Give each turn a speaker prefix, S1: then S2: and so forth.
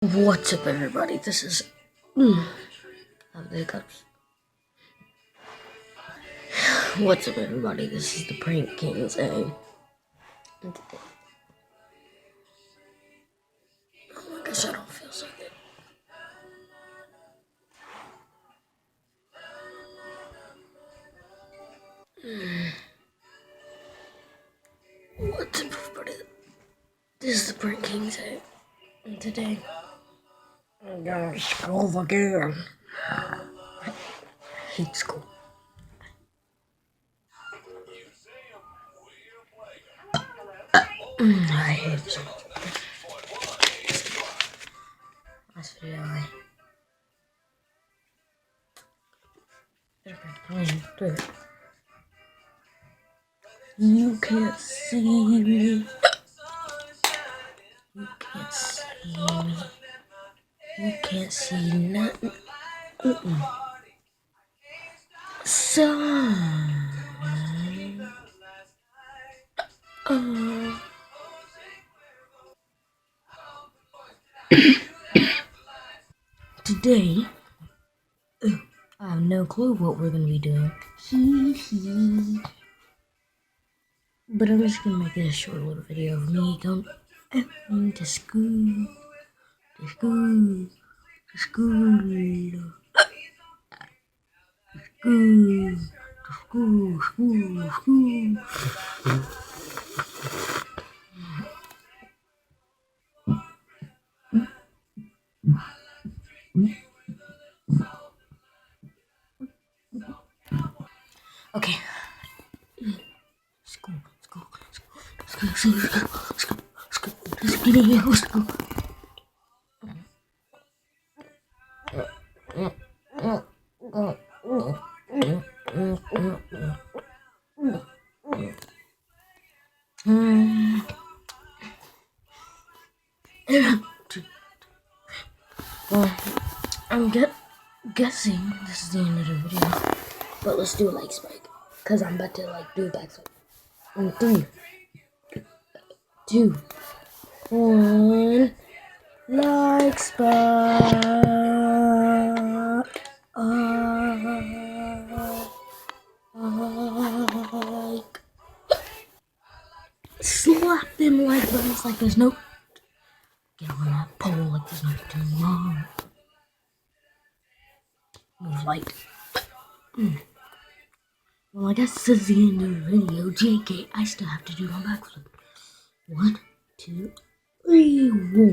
S1: What's up, everybody? This is have the hiccups. What's up, everybody? This is the Prank Kings, and today, oh my gosh, I don't feel so good. What's up, everybody? This is the Prank Kings, and today I'm going to school again. I hate school. I hate school. Last video, You can't see me. You can't see me. You can't see nothing. Today, I have no clue what we're gonna be doing. But I'm just gonna make this a short little video of me going to school, to school, to school, to school. Okay. School. Just get in here. School. Well, I'm guessing this is the end of the video, but let's do a like spike, cause I'm about to do a backflip. On 3, 2, 1, like spike. Slap them like buttons like there's no. Get on that pole like there's no tomorrow. Move light. Well, I guess this is the end of the video. JK, I still have to do my backflip. 1, 2, 3, 1.